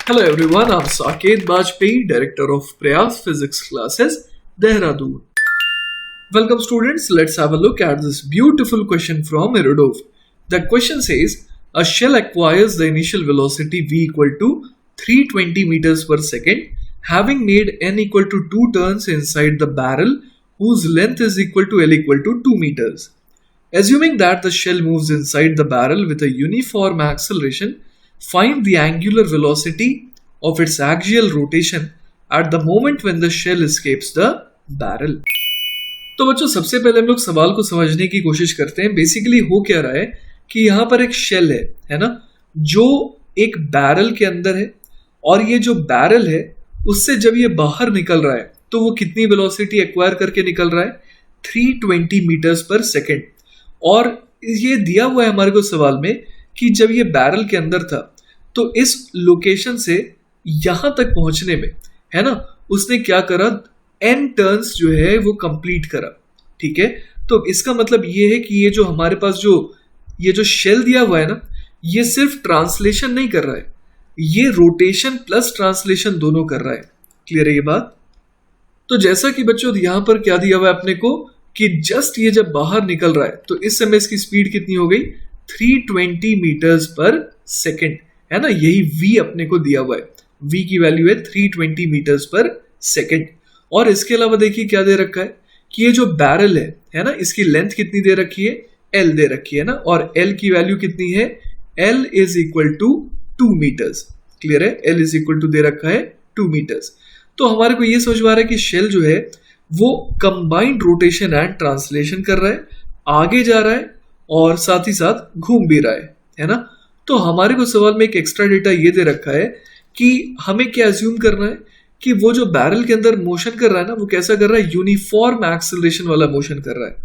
Hello everyone, I'm Saket Bajpayee, Director of Prayas Physics Classes, Dehradun. Welcome students, let's have a look at this beautiful question from Erudov. The question says, a shell acquires the initial velocity v equal to 320 meters per second, having made n equal to 2 turns inside the barrel whose length is equal to L equal to 2 meters. Assuming that the shell moves inside the barrel with a uniform acceleration, find the angular velocity of its axial rotation at the moment when the shell escapes the barrel. तो बच्चों सबसे पहले हम लोग सवाल को समझने की कोशिश करते हैं. बेसिकली हो क्या रहा है कि यहाँ पर एक शेल है ना, जो एक बैरल के अंदर है और ये जो बैरल है उससे जब ये बाहर निकल रहा है तो वो कितनी वेलोसिटी एक्वायर करके निकल रहा है 320 मीटर्स पर सेकेंड. और ये दिया हुआ है हमारे को सवाल में कि जब ये बैरल के अंदर था तो इस लोकेशन से यहां तक पहुंचने में है ना उसने क्या करा, n टर्न्स जो है वो कंप्लीट करा. ठीक है, तो इसका मतलब ये है कि ये जो हमारे पास ये जो शेल दिया हुआ है ना, ये सिर्फ ट्रांसलेशन नहीं कर रहा है, ये रोटेशन प्लस ट्रांसलेशन दोनों कर रहा है. क्लियर है ये बात? तो जैसा कि बच्चों यहां पर क्या दिया हुआ है अपने को कि जस्ट ये जब बाहर निकल रहा है तो इस समय इसकी स्पीड कितनी हो गई 320 मीटर्स पर सेकेंड, है ना. यही v अपने को दिया हुआ है, v की वैल्यू है 320 मीटर्स पर सेकेंड. और इसके अलावा देखिए क्या दे रखा है कि ये जो बैरल है ना, इसकी लेंथ कितनी दे रखी है, l दे रखी है ना, और l की वैल्यू कितनी है, l is equal to 2 meters. Clear है, l इज इक्वल टू दे रखा है 2 मीटर्स. तो हमारे को ये समझ में आ रहा है कि शेल जो है वो कंबाइंड रोटेशन एंड ट्रांसलेशन कर रहा है, आगे जा रहा है और साथ ही साथ घूम भी रहा है ना. तो हमारे को सवाल में एक एक्स्ट्रा डेटा ये दे रखा है कि हमें क्या अज्यूम करना है कि वो जो बैरल के अंदर मोशन कर रहा है ना, वो कैसा कर रहा है, यूनिफॉर्म एक्सेलरेशन वाला मोशन कर रहा है.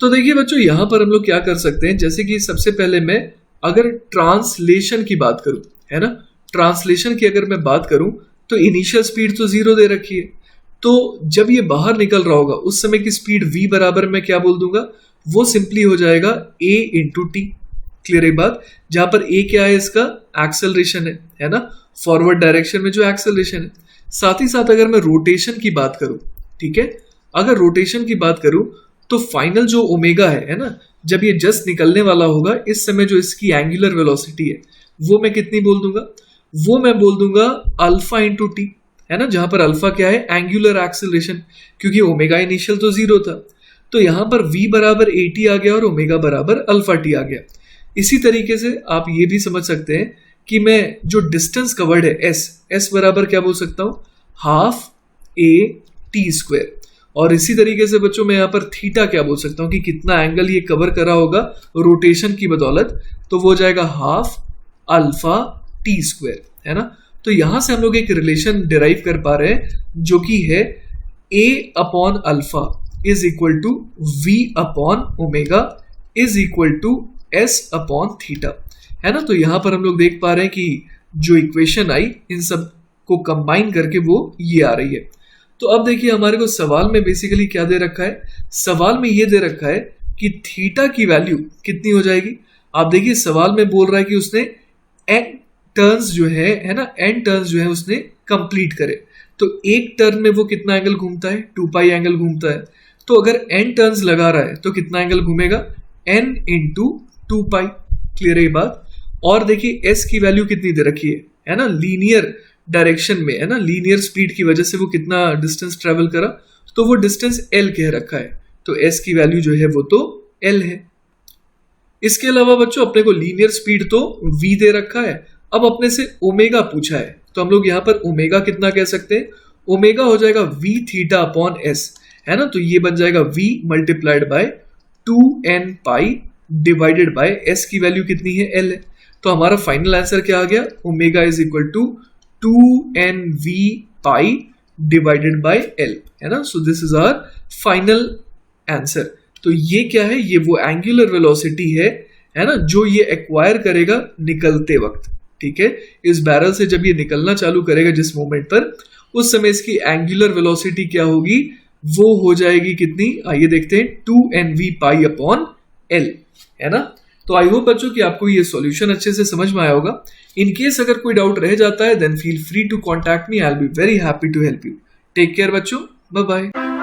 तो देखिए बच्चों यहां पर हम लोग क्या कर सकते हैं, जैसे कि सबसे पहले मैं अगर ट्रांसलेशन की बात करूं, है ना, ट्रांसलेशन की अगर मैं बात करूं तो इनिशियल स्पीड तो 0 दे रखी है, तो जब ये बाहर निकल रहा होगा उस समय की स्पीड v बराबर मैं क्या बोल दूंगा, वो सिंपली हो जाएगा a इंटू टी. क्लियर है बात? जहां पर a क्या है, इसका एक्सेलरेशन है ना, फॉरवर्ड डायरेक्शन में जो एक्सेलरेशन है. साथ ही साथ अगर मैं रोटेशन की बात करूं, ठीक है, अगर रोटेशन की बात करूं तो फाइनल जो ओमेगा है ना, जब ये जस्ट निकलने वाला होगा इस समय जो इसकी एंगुलर वेलोसिटी है वो मैं कितनी बोल दूंगा, वो मैं बोल दूंगा अल्फा इंटू टी, है ना, जहां पर अल्फा क्या है, एंगुलर एक्सेलरेशन, क्योंकि ओमेगा इनिशियल तो 0 था. तो यहां पर v बराबर at आ गया और ओमेगा बराबर अल्फा टी आ गया. इसी तरीके से आप ये भी समझ सकते हैं कि मैं जो डिस्टेंस कवर्ड है s बराबर क्या बोल सकता हूं, हाफ a t स्क्वायर. और इसी तरीके से बच्चों मैं यहाँ पर थीटा क्या बोल सकता हूँ कि कितना एंगल ये कवर करा होगा रोटेशन की बदौलत, तो वो जाएगा हाफ अल्फा टी स्क्वायर, है ना. तो यहां से हम लोग एक रिलेशन डिराइव कर पा रहे हैं जो कि है a upon alpha is equal to v upon omega is equal to s upon theta, है ना. तो यहां पर हम लोग देख पा रहे हैं कि जो इक्वेशन आई इन सब को कंबाइन करके वो ये आ रही है. तो अब देखिए हमारे को सवाल में बेसिकली क्या दे रखा है, सवाल में ये दे रखा है कि थीटा की वैल्यू कितनी हो जाएगी. आप देखिए सवाल में बोल रहा है कि उसने n टर्न्स जो है ना, n टर्न्स जो है उसने कंप्लीट करे. तो एक टर्न में वो कितना एंगल घूमता है, 2 पाई एंगल घूमता है. तो अगर n टर्न्स लगा रहा है तो कितना एंगल घूमेगा, n इंटू 2 पाई. क्लियर है ये बात? और देखिए s की वैल्यू कितनी दे रखी है ना, लीनियर डायरेक्शन में, है ना, लीनियर स्पीड की वजह से वो कितना डिस्टेंस ट्रेवल करा, तो वो डिस्टेंस l कह रखा है. तो s की वैल्यू जो है वो तो l है. इसके अलावा बच्चों अपने को लीनियर स्पीड तो v दे रखा है. अब अपने से ओमेगा पूछा है तो हम लोग यहाँ पर ओमेगा कितना कह सकते हैं, ओमेगा हो जाएगा v थीटा अपॉन s, है ना. तो ये बन जाएगा v multiplied by 2n pi divided bye s की वैल्यू कितनी है, l है. तो हमारा फाइनल आंसर क्या आ गया, omega is equal to 2nv pi divided by l, है ना. So this is our final answer. तो ये क्या है, ये वो एंगुलर वेलोसिटी है ना, जो ये एक्वायर करेगा निकलते वक्त. ठीक है, इस बैरल से जब ये निकलना चालू करेगा जिस मोमेंट पर, उस समय इसकी एंगुलर वेलोसिटी क्या होगी, वो हो जाएगी कितनी, आइए देखते हैं 2nv पाई अपॉन l, है ना. तो आई होप बच्चों कि आपको ये सॉल्यूशन अच्छे से समझ में आया होगा। इन केस अगर कोई डाउट रह जाता है then feel free to contact me, I will be very happy to help you. Take care बच्चों, बाय बाय।